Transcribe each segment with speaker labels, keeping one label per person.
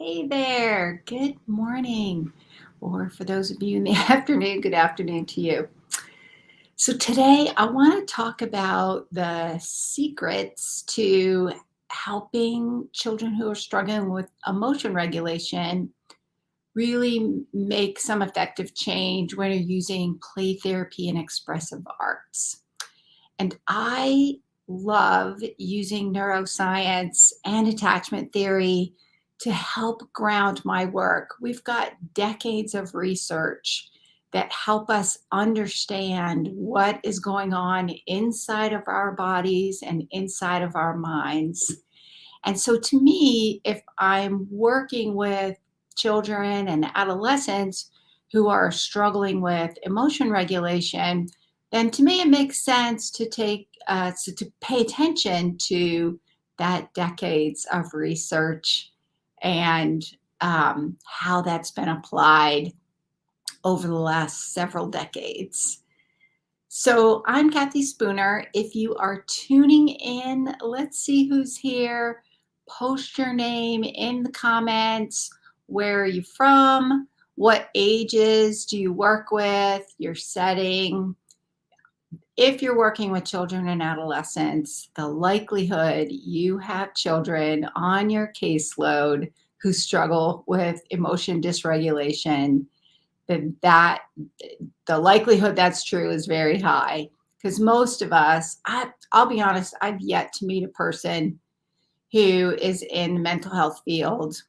Speaker 1: Hey there, good morning. Or for those of you in the afternoon, good afternoon to you. So, today I want to talk about the secrets to helping children who are struggling with emotion regulation really make some effective change when you're using play therapy and expressive arts. And I love using neuroscience and attachment theory to help ground my work. We've got decades of research that help us understand what is going on inside of our bodies and inside of our minds. And so, to me, if I'm working with children and adolescents who are struggling with emotion regulation, then to me it makes sense to to pay attention to that decades of research and how that's been applied over the last several decades. So I'm Kathy Spooner. If you are tuning in, let's see who's here. Post your name in the comments. Where are you from? What ages do you work with? Your setting. If you're working with children and adolescents, the likelihood you have children on your caseload who struggle with emotion dysregulation, that the likelihood that's true is very high, because most of us, I'll be honest, I've yet to meet a person who is in the mental health field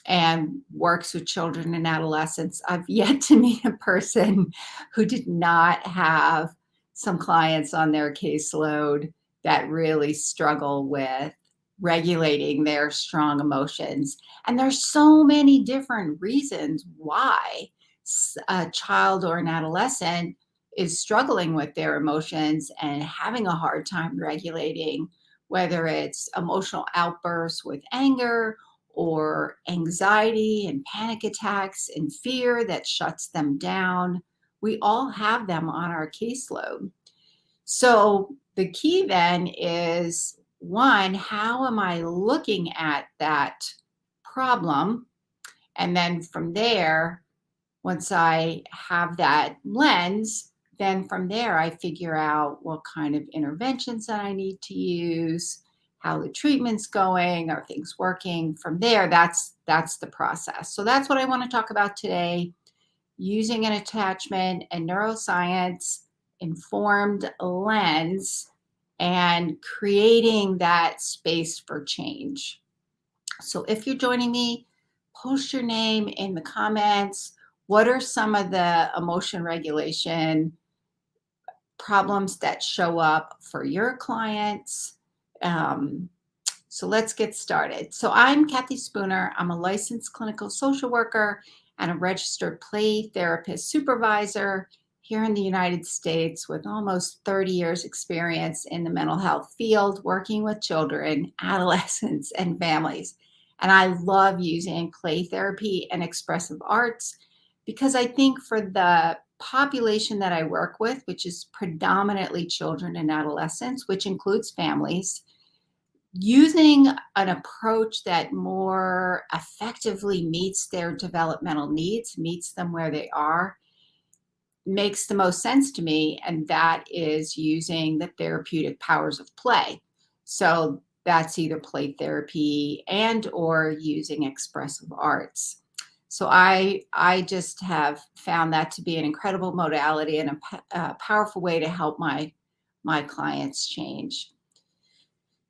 Speaker 1: and works with children and adolescents. I've yet to meet a person who did not have some clients on their caseload that really struggle with regulating their strong emotions. And there's so many different reasons why a child or an adolescent is struggling with their emotions and having a hard time regulating, whether it's emotional outbursts with anger or anxiety and panic attacks and fear that shuts them down. We all have them on our caseload. So the key then is, one, how am I looking at that problem? And then from there, once I have that lens, then from there I figure out what kind of interventions that I need to use, how the treatment's going, are things working. From there, that's the process. So that's what I want to talk about today, using an attachment and neuroscience informed lens and creating that space for change. So if you're joining me, post your name in the comments. What are some of the emotion regulation problems that show up for your clients? Um, so let's get started. So I'm Kathy Spooner. I'm a licensed clinical social worker and a registered play therapist supervisor here in the United States with almost 30 years experience in the mental health field, working with children, adolescents, and families. And I love using play therapy and expressive arts because I think for the population that I work with, which is predominantly children and adolescents, which includes families, using an approach that more effectively meets their developmental needs, meets them where they are, makes the most sense to me. And that is using the therapeutic powers of play. So that's either play therapy and or using expressive arts. So I just have found that to be an incredible modality and a powerful way to help my clients change.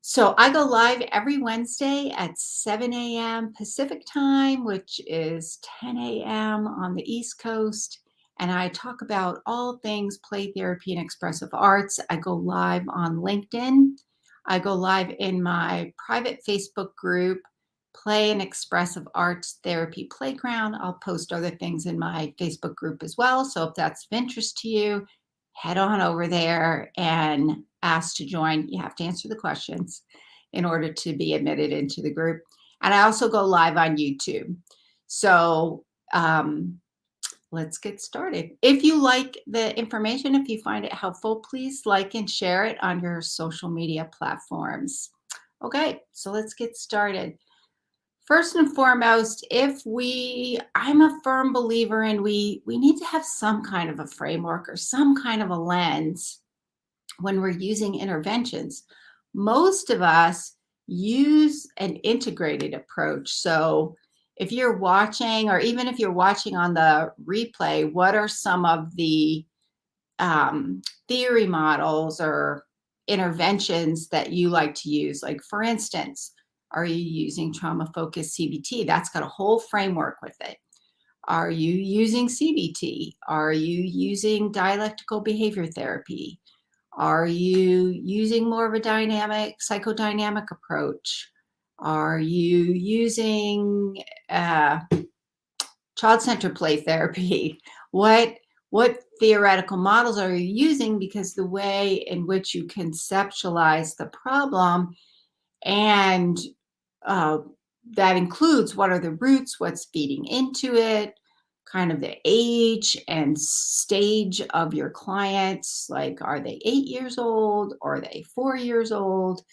Speaker 1: So I go live every Wednesday at 7 a.m. Pacific time, which is 10 a.m. on the East Coast. And I talk about all things play therapy and expressive arts. I go live on LinkedIn. I go live in my private Facebook group, Play and Expressive Arts Therapy Playground. I'll post other things in my Facebook group as well. So if that's of interest to you, head on over there and ask to join. You have to answer the questions in order to be admitted into the group. And I also go live on YouTube. So let's get started. If you like the information, if you find it helpful, please like and share it on your social media platforms. Okay, so let's get started. First and foremost, I'm a firm believer in we need to have some kind of a framework or some kind of a lens when we're using interventions. Most of us use an integrated approach. So if you're watching, or even if you're watching on the replay, what are some of the theory models or interventions that you like to use? Like, for instance, are you using trauma focused CBT? That's got a whole framework with it. Are you using CBT? Are you using dialectical behavior therapy? Are you using more of a psychodynamic approach? Are you using child-centered play therapy? What theoretical models are you using? Because the way in which you conceptualize the problem, and uh, that includes what are the roots, what's feeding into it, kind of the age and stage of your clients. Like, are they 8 years old? Are they 4 years old?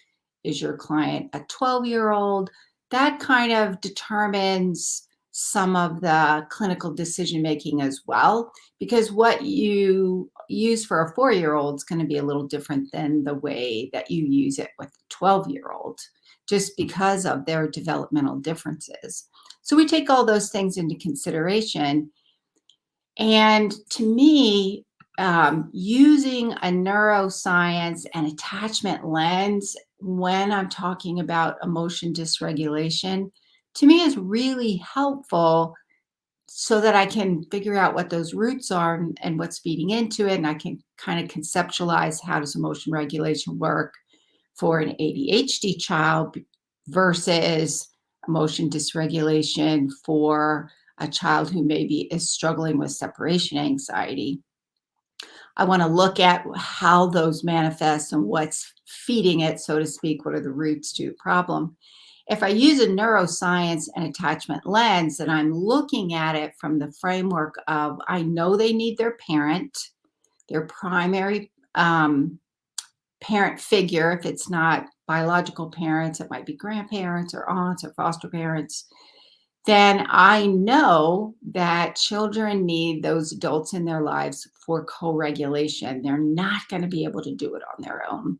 Speaker 1: Is your client a 12-year-old? That kind of determines some of the clinical decision making as well, because what you use for a 4-year-old is going to be a little different than the way that you use it with a 12-year-old, just because of their developmental differences. So we take all those things into consideration. And to me, using a neuroscience and attachment lens when I'm talking about emotion dysregulation, to me is really helpful, so that I can figure out what those roots are and what's feeding into it. And I can kind of conceptualize, how does emotion regulation work for an ADHD child versus emotion dysregulation for a child who maybe is struggling with separation anxiety. I want to look at how those manifest and what's feeding it, so to speak. What are the roots to the problem? If I use a neuroscience and attachment lens, and I'm looking at it from the framework of, I know they need their parent, their primary parent figure. If it's not biological parents, it might be grandparents or aunts or foster parents. Then I know that children need those adults in their lives for co-regulation. They're not going to be able to do it on their own.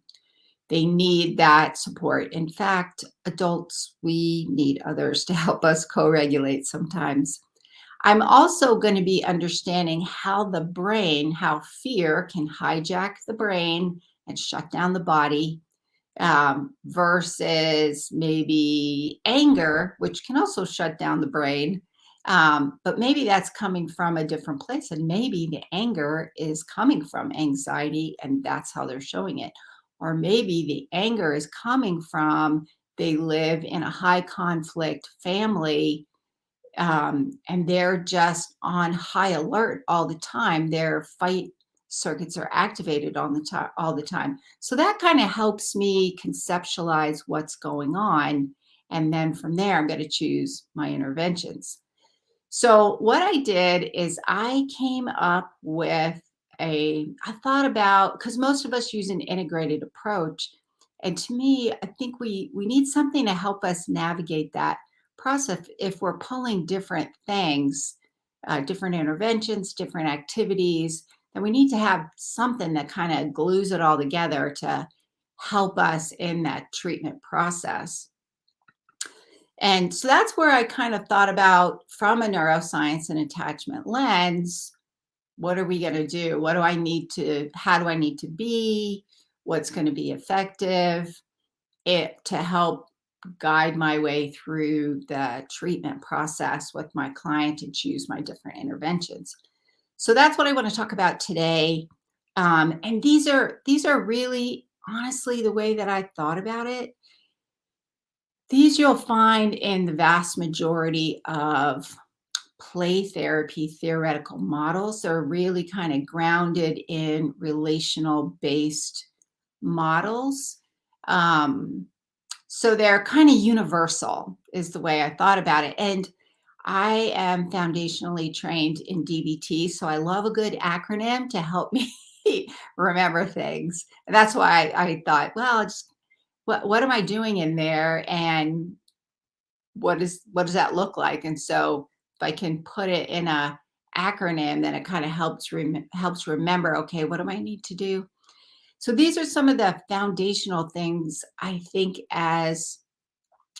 Speaker 1: They need that support. In fact, adults, we need others to help us co-regulate sometimes. I'm also going to be understanding how the brain, how fear can hijack the brain and shut down the body, versus maybe anger, which can also shut down the brain. But maybe that's coming from a different place. And maybe the anger is coming from anxiety, and that's how they're showing it. Or maybe the anger is coming from, they live in a high conflict family, and they're just on high alert all the time. Their fight circuits are activated on the time, all the time. So that kind of helps me conceptualize what's going on. And then from there, I'm going to choose my interventions. So what I did is I came up with I thought about, because most of us use an integrated approach. And to me, I think we need something to help us navigate that process. If we're pulling different things, different interventions, different activities, then we need to have something that kind of glues it all together to help us in that treatment process. And so that's where I kind of thought about, from a neuroscience and attachment lens, what are we going to do? How do I need to be? What's going to be effective to help guide my way through the treatment process with my client and choose my different interventions. So that's what I want to talk about today. And these are really, honestly, the way that I thought about it. These you'll find in the vast majority of play therapy theoretical models. They're really kind of grounded in relational based models. So they're kind of universal, is the way I thought about it. And I am foundationally trained in DBT, so I love a good acronym to help me remember things. And that's why I thought, well, just what am I doing in there? And what does that look like? And so if I can put it in a acronym, then it kind of helps remember, okay, what do I need to do? So these are some of the foundational things I think as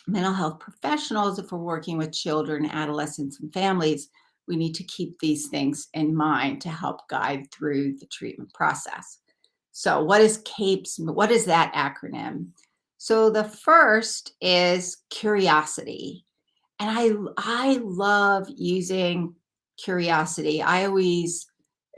Speaker 1: mental health professionals, if we're working with children, adolescents, and families, we need to keep these things in mind to help guide through the treatment process. So, what is CAPES? What is that acronym? So, the first is curiosity. And I love using curiosity. I always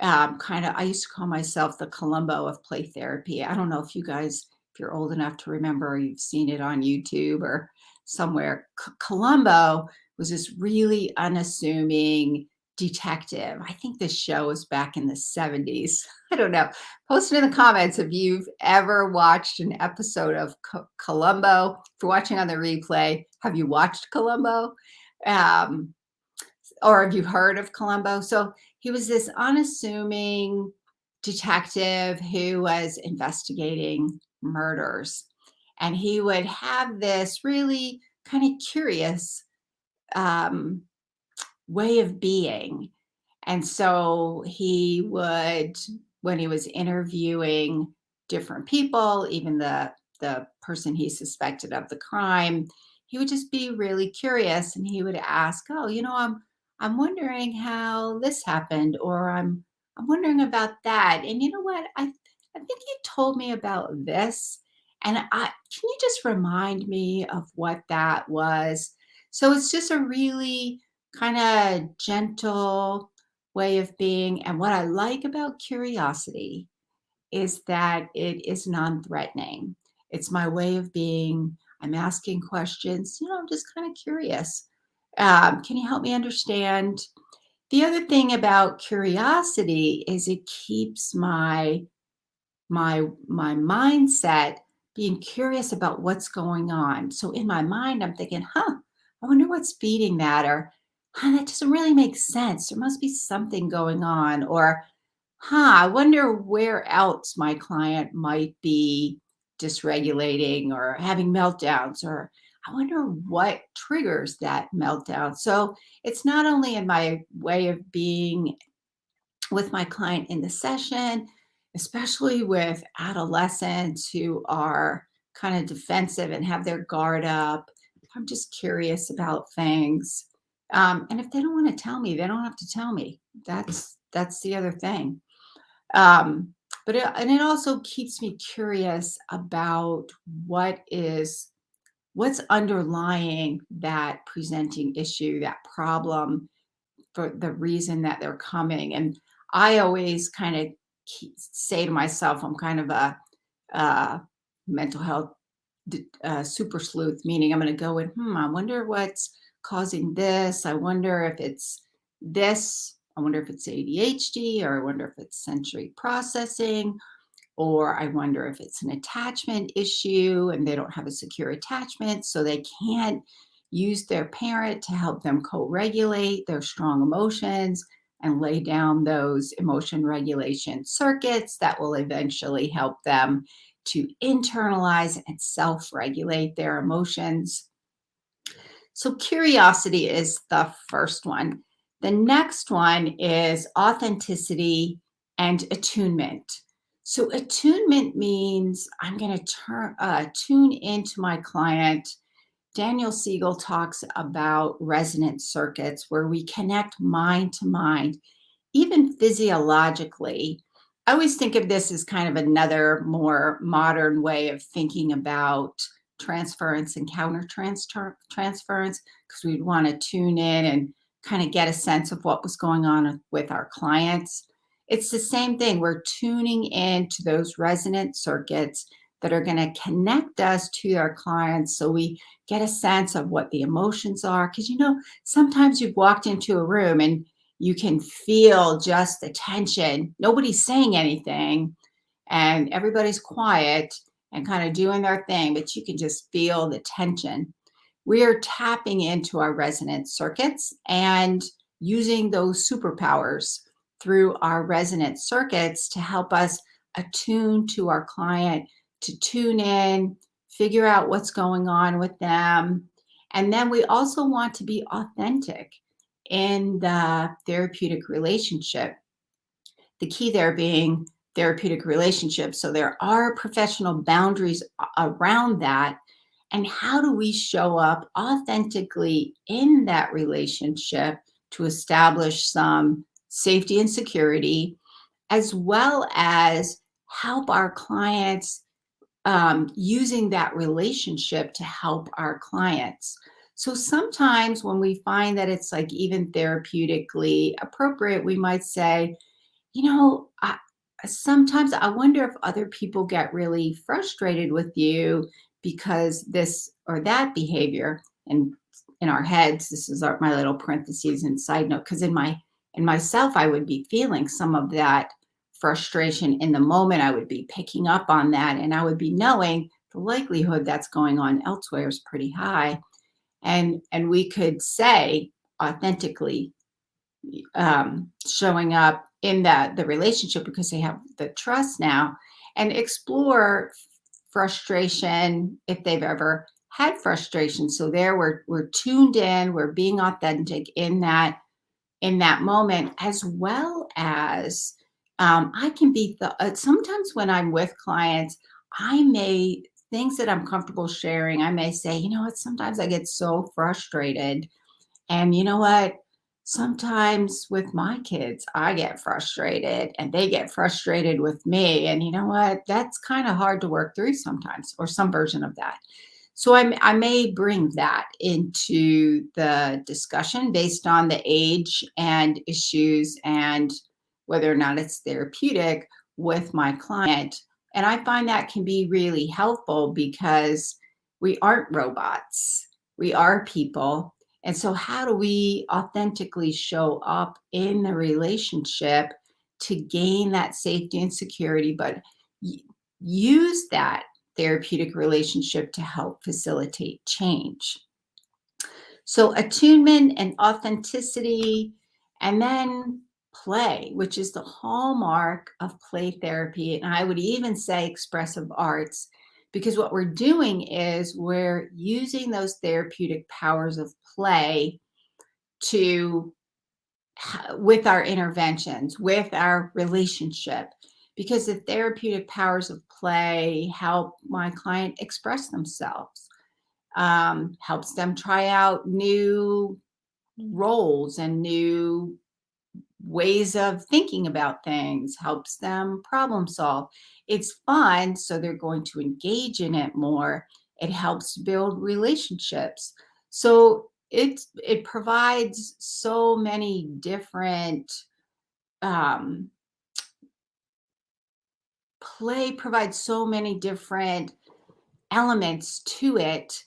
Speaker 1: I used to call myself the Columbo of play therapy. I don't know if you guys, if you're old enough to remember, or you've seen it on YouTube or somewhere. Columbo was this really unassuming detective. I think this show was back in the 70s. I don't know. Post it in the comments if you've ever watched an episode of Columbo. If you're watching on the replay, have you watched Columbo? Um, or have you heard of Columbo? So he was this unassuming detective who was investigating murders. And he would have this really kind of curious um, way of being. And so he would, when he was interviewing different people, even the person he suspected of the crime, he would just be really curious and he would ask, "Oh, I'm wondering how this happened," or I'm wondering about that. And you know what? I think you told me about this. And can you just remind me of what that was? So it's just a really kind of gentle way of being. And what I like about curiosity is that it is non threatening. It's my way of being. I'm asking questions. I'm just kind of curious. Can you help me understand? The other thing about curiosity is it keeps my mindset being curious about what's going on. So in my mind, I'm thinking, I wonder what's feeding that, or that doesn't really make sense. There must be something going on, or I wonder where else my client might be dysregulating or having meltdowns, or I wonder what triggers that meltdown. So it's not only in my way of being with my client in the session, especially with adolescents who are kind of defensive and have their guard up. I'm just curious about things. And if they don't want to tell me, they don't have to tell me. That's the other thing. Um, and it also keeps me curious about what's underlying that presenting issue, that problem, for the reason that they're coming. And I always kind of say to myself, I'm kind of a mental health super sleuth, meaning I'm going to go in, I wonder what's causing this. I wonder if it's this. I wonder if it's ADHD, or I wonder if it's sensory processing, or I wonder if it's an attachment issue and they don't have a secure attachment, so they can't use their parent to help them co regulate their strong emotions and lay down those emotion regulation circuits that will eventually help them to internalize and self regulate their emotions. So, curiosity is the first one. The next one is authenticity and attunement. So, attunement means I'm going to tune into my client. Daniel Siegel talks about resonant circuits where we connect mind to mind, even physiologically. I always think of this as kind of another more modern way of thinking about transference and transference, because we'd want to tune in and kind of get a sense of what was going on with our clients. It's the same thing. We're tuning into those resonant circuits that are going to connect us to our clients so we get a sense of what the emotions are. Because, sometimes you've walked into a room and you can feel just the tension. Nobody's saying anything and everybody's quiet and kind of doing their thing, but you can just feel the tension. We are tapping into our resonant circuits and using those superpowers through our resonant circuits to help us attune to our client, to tune in, figure out what's going on with them, And then we also want to be authentic in the therapeutic relationship. The key there being therapeutic relationships. So there are professional boundaries around that. And how do we show up authentically in that relationship to establish some safety and security, as well as help our clients, using that relationship to help our clients. So sometimes when we find that it's like even therapeutically appropriate, we might say, sometimes I wonder if other people get really frustrated with you because this or that behavior. And in our heads, this is my little parentheses and side note, because in myself, I would be feeling some of that frustration in the moment. I would be picking up on that, and I would be knowing the likelihood that's going on elsewhere is pretty high. And we could say authentically, showing up in the relationship because they have the trust now, and explore frustration if they've ever had frustration. So there we're tuned in, we're being authentic in that moment, as well as I can be sometimes when I'm with clients, I may things that I'm comfortable sharing, I may say, what, sometimes I get so frustrated, and you know what? Sometimes with my kids, I get frustrated and they get frustrated with me. And you know what? That's kind of hard to work through sometimes, or some version of that. So I may bring that into the discussion based on the age and issues and whether or not it's therapeutic with my client. And I find that can be really helpful because we aren't robots, we are people. And so, how do we authentically show up in the relationship to gain that safety and security, but use that therapeutic relationship to help facilitate change? So, attunement and authenticity, and then play, which is the hallmark of play therapy. And I would even say expressive arts, because what we're doing is we're using those therapeutic powers of play to with our interventions, with our relationship, because the therapeutic powers of play help my client express themselves, helps them try out new roles and new ways of thinking about things, helps them problem solve. It's fun, so they're going to engage in it more. It helps build relationships. So it provides so many different, um, play provides so many different elements to it,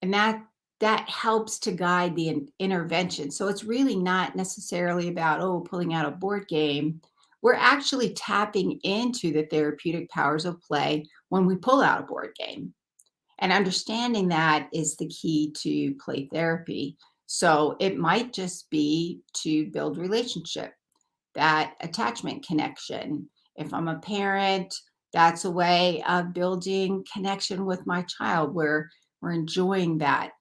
Speaker 1: and that helps to guide the intervention. So it's really not necessarily about, pulling out a board game. We're actually tapping into the therapeutic powers of play when we pull out a board game, and understanding that is the key to play therapy. So it might just be to build relationship, that attachment connection. If I'm a parent, that's a way of building connection with my child where we're enjoying that.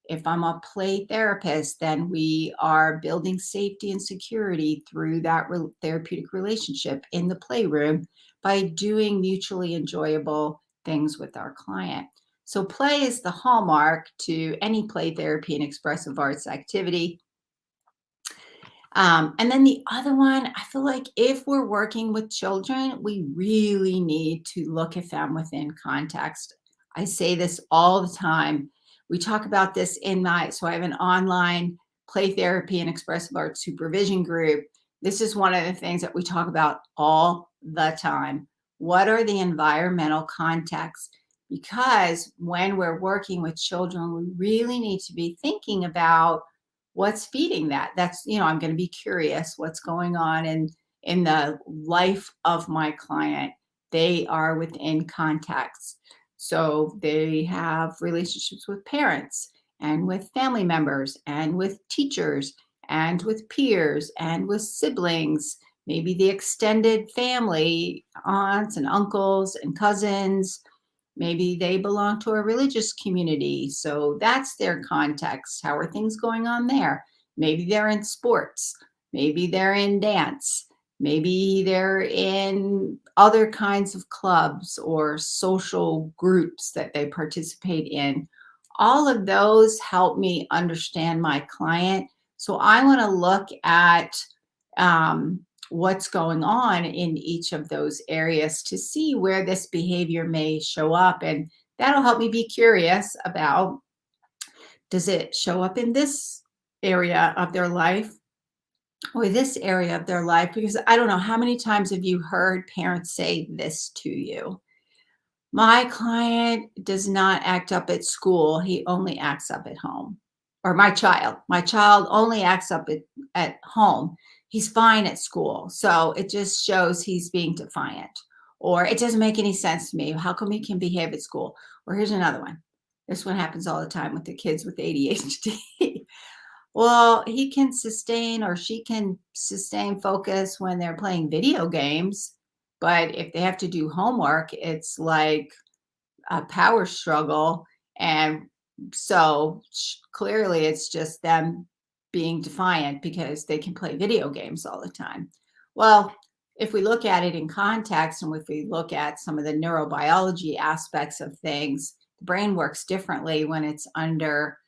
Speaker 1: If I'm a play therapist, then we are building safety and security through that therapeutic relationship in the playroom by doing mutually enjoyable things with our client. So, play is the hallmark to any play therapy and expressive arts activity. And then the other one, I feel like if we're working with children, we really need to look at them within context. I say this all the time. We talk about this so I have an online play therapy and expressive arts supervision group. This is one of the things that we talk about all the time. What are the environmental contexts? Because when we're working with children, we really need to be thinking about what's feeding that. That's, I'm going to be curious what's going on in the life of my client. They are within context, so they have relationships with parents and with family members and with teachers and with peers and with siblings, maybe the extended family, aunts and uncles and cousins, Maybe they belong to a religious community, so that's their context. How are things going on there? Maybe they're in sports. Maybe they're in dance. Maybe they're in other kinds of clubs or social groups that they participate in. All of those help me understand my client. So I want to look at what's going on in each of those areas to see where this behavior may show up. And that'll help me be curious about, does it show up in this area of their life or this area of their life? Because I don't know, how many times have you heard parents say this to you? My client does not act up at school. He only acts up at home. Or my child only acts up at home. He's fine at school. So it just shows he's being defiant. Or it doesn't make any sense to me. How come he can behave at school? Or here's another one. This one happens all the time with the kids with ADHD. Well, he can sustain or she can sustain focus when they're playing video games. But if they have to do homework, it's like a power struggle. And so clearly it's just them being defiant because they can play video games all the time. Well, if we look at it in context and if we look at some of the neurobiology aspects of things, the brain works differently when it's under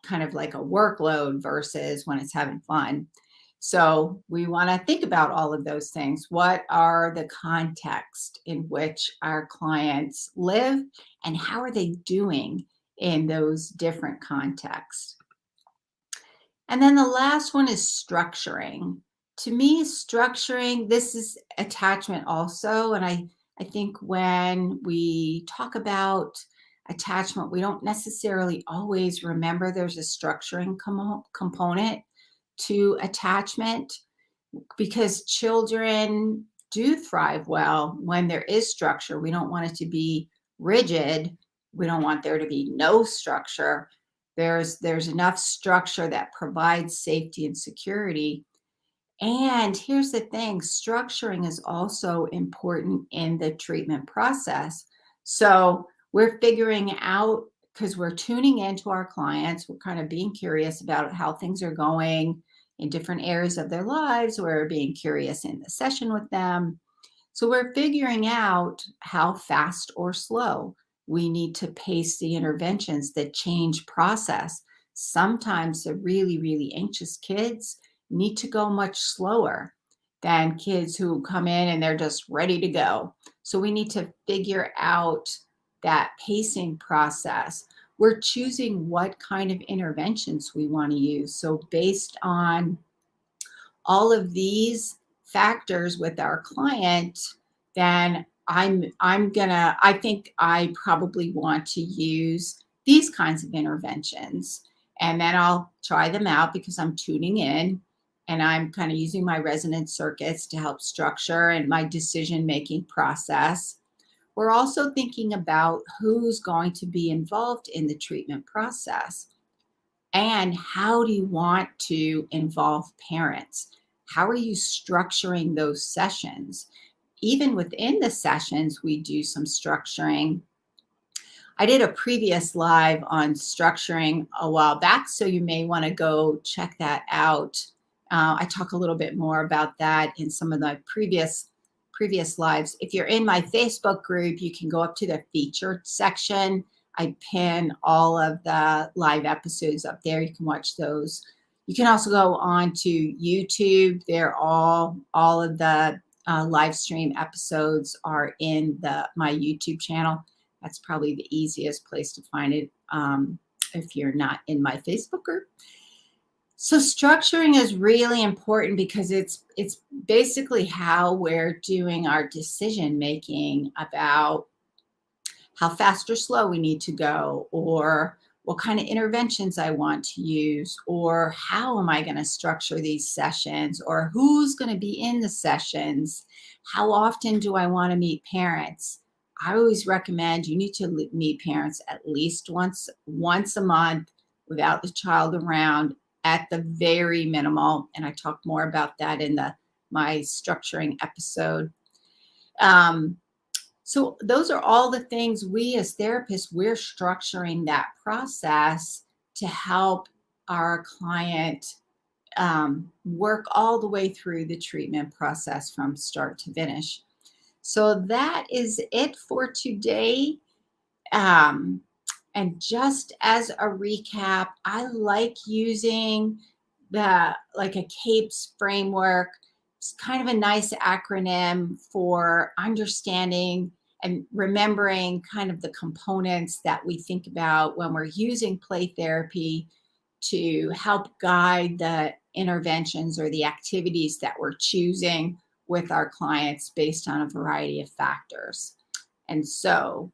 Speaker 1: kind of like a workload versus when it's having fun. So we want to think about all of those things. What are the context in which our clients live and how are they doing in those different contexts? And then the last one is structuring. To me, structuring, this is attachment also. And I think when we talk about attachment, we don't necessarily always remember there's a structuring component to attachment, because children do thrive well when there is structure. We don't want it to be rigid. We don't want there to be no structure. There's enough structure that provides safety and security. And here's the thing, structuring is also important in the treatment process. So we're figuring out, because we're tuning into our clients, we're kind of being curious about how things are going in different areas of their lives. We're being curious in the session with them. So we're figuring out how fast or slow we need to pace the interventions, that change process. Sometimes the really, really anxious kids need to go much slower than kids who come in and they're just ready to go. So we need to figure out that pacing process. We're choosing what kind of interventions we want to use. So based on all of these factors with our client, then I think I probably want to use these kinds of interventions. And then I'll try them out because I'm tuning in and I'm kind of using my resonance circuits to help structure and my decision-making process. We're also thinking about who's going to be involved in the treatment process. And how do you want to involve parents? How are you structuring those sessions? Even within the sessions, we do some structuring. I did a previous live on structuring a while back, so you may want to go check that out. I talk a little bit more about that in some of the previous lives. If you're in my Facebook group, you can go up to the featured section. I pin all of the live episodes up there. You can watch those. You can also go on to YouTube. They're all of the live stream episodes are in my YouTube channel. That's probably the easiest place to find it if you're not in my Facebook group. So structuring is really important because it's basically how we're doing our decision making about how fast or slow we need to go, or what kind of interventions I want to use, or how am I going to structure these sessions, or who's going to be in the sessions, how often do I want to meet parents. I always recommend you need to meet parents at least once a month without the child around at the very minimal. And I talk more about that in my structuring episode. So those are all the things we as therapists, we're structuring that process to help our client work all the way through the treatment process from start to finish. So that is it for today. Um, and just as a recap, I like using the like a CAPES framework. It's kind of a nice acronym for understanding and remembering kind of the components that we think about when we're using play therapy to help guide the interventions or the activities that we're choosing with our clients based on a variety of factors. And so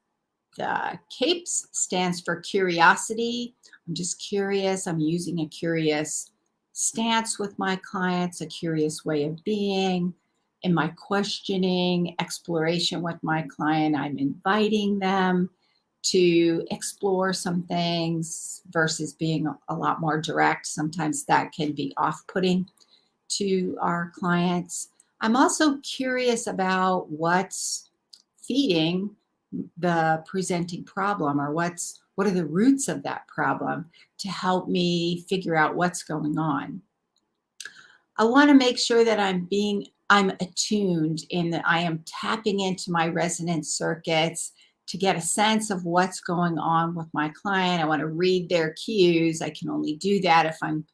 Speaker 1: the CAPES stands for curiosity. I'm just curious. I'm using a curious stance with my clients, a curious way of being. In my questioning, exploration with my client, I'm inviting them to explore some things versus being a lot more direct. Sometimes that can be off putting to our clients. I'm also curious about what's feeding the presenting problem, or what are the roots of that problem, to help me figure out what's going on. I want to make sure that I'm attuned, in that I am tapping into my resonance circuits to get a sense of what's going on with my client. I want to read their cues. I can only do that if I'm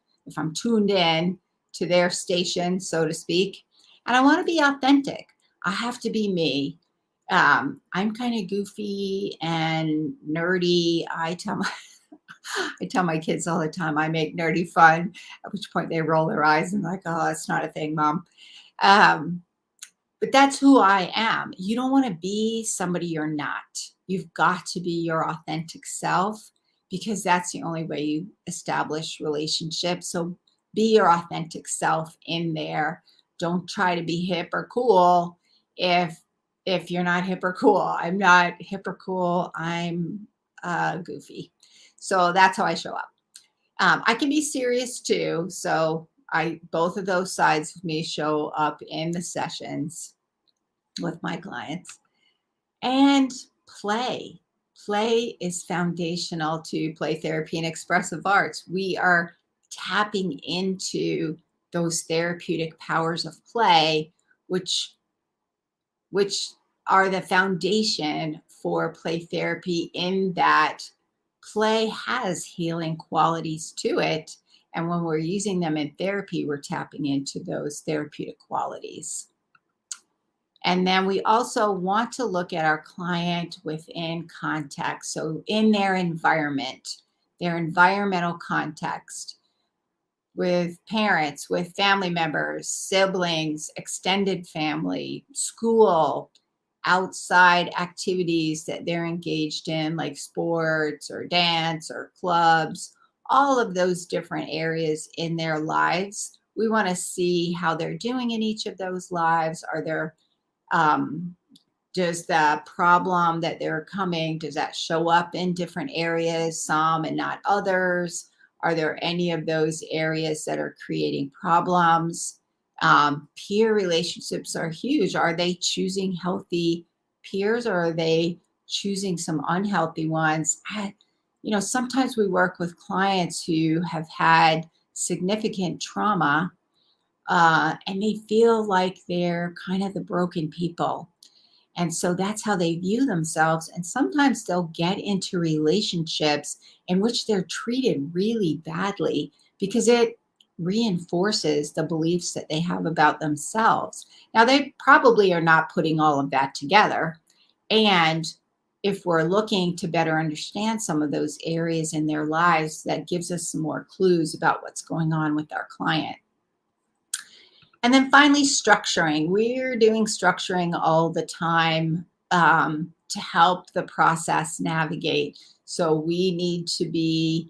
Speaker 1: tuned in to their station, so to speak. And I want to be authentic. I have to be me. I'm kind of goofy and nerdy. I tell my kids all the time I make nerdy fun, at which point they roll their eyes and like, oh, that's not a thing, Mom. Um, but that's who I am. You don't want to be somebody you're not. You've got to be your authentic self, because that's the only way you establish relationships. So be your authentic self in there. Don't try to be hip or cool if you're not hip or cool. I'm not hip or cool. I'm goofy. So that's how I show up. I can be serious too. So both of those sides of me show up in the sessions with my clients. And play. Play is foundational to play therapy and expressive arts. We are tapping into those therapeutic powers of play, which are the foundation for play therapy, in that play has healing qualities to it. And when we're using them in therapy, we're tapping into those therapeutic qualities. And then we also want to look at our client within context. So in their environment, their environmental context, with parents, with family members, siblings, extended family, school, outside activities that they're engaged in, like sports or dance or clubs, all of those different areas in their lives. We want to see how they're doing in each of those lives. Are there um, does the problem that they're coming, does that show up in different areas, some and not others? Are there any of those areas that are creating problems? Peer relationships are huge. Are they choosing healthy peers, or are they choosing some unhealthy ones? Sometimes we work with clients who have had significant trauma, and they feel like they're kind of the broken people. And so that's how they view themselves. And sometimes they'll get into relationships in which they're treated really badly, because it reinforces the beliefs that they have about themselves. Now, they probably are not putting all of that together. And if we're looking to better understand some of those areas in their lives, that gives us some more clues about what's going on with our client. And then finally, structuring. We're doing structuring all the time to help the process navigate. So we need to be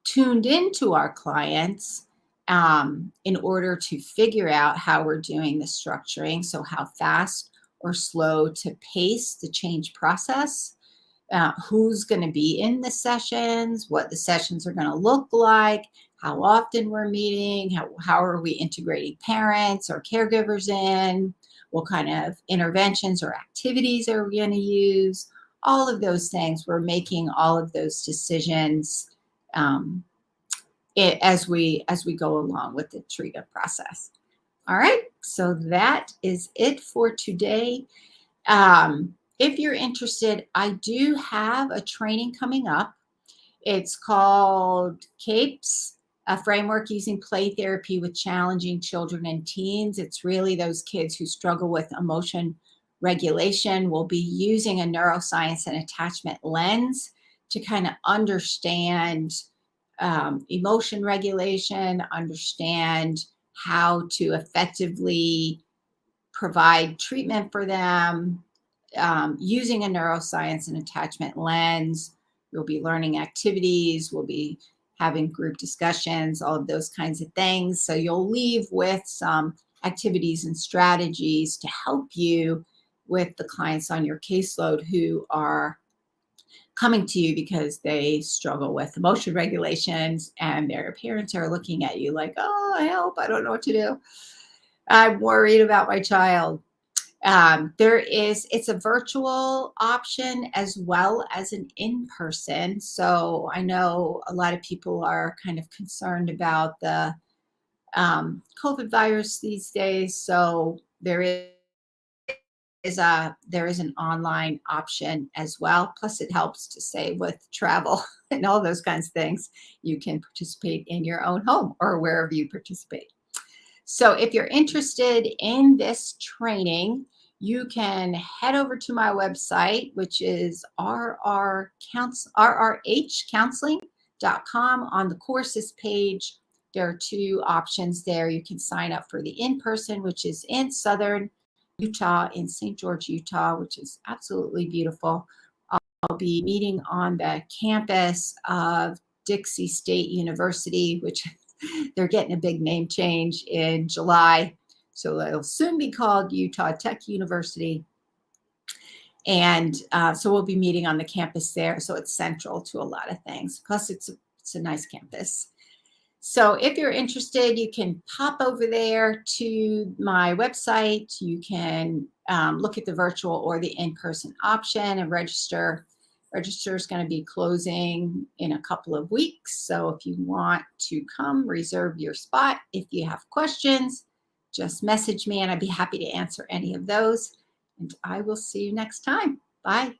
Speaker 1: tuned into our clients in order to figure out how we're doing the structuring. So how fast or slow to pace the change process, who's going to be in the sessions, what the sessions are going to look like, how often we're meeting, how are we integrating parents or caregivers in, what kind of interventions or activities are we going to use, all of those things. We're making all of those decisions as we go along with the treatment process. All right, so that is it for today. If you're interested, I do have a training coming up. It's called CAPES, a framework using play therapy with challenging children and teens. It's really those kids who struggle with emotion regulation. We'll be using a neuroscience and attachment lens to kind of understand emotion regulation, understand how to effectively provide treatment for them using a neuroscience and attachment lens. We'll be learning activities. We'll be having group discussions, all of those kinds of things. So you'll leave with some activities and strategies to help you with the clients on your caseload who are coming to you because they struggle with emotion regulations and their parents are looking at you like, oh, help, I don't know what to do. I'm worried about my child. It's a virtual option as well as an in-person. So I know a lot of people are kind of concerned about the COVID virus these days. So there is an online option as well. Plus it helps to save with travel and all those kinds of things. You can participate in your own home or wherever you participate. So if you're interested in this training, you can head over to my website, which is rrhcounseling.com. On the courses page, there are two options there. You can sign up for the in-person, which is in Southern Utah, in St. George, Utah, which is absolutely beautiful. I'll be meeting on the campus of Dixie State University, which they're getting a big name change in July. So it'll soon be called Utah Tech University. And so we'll be meeting on the campus there. So it's central to a lot of things. Plus, it's a nice campus. So if you're interested, you can pop over there to my website. You can look at the virtual or the in-person option and register. Register is going to be closing in a couple of weeks. So if you want to come, reserve your spot. If you have questions, just message me and I'd be happy to answer any of those. And I will see you next time. Bye.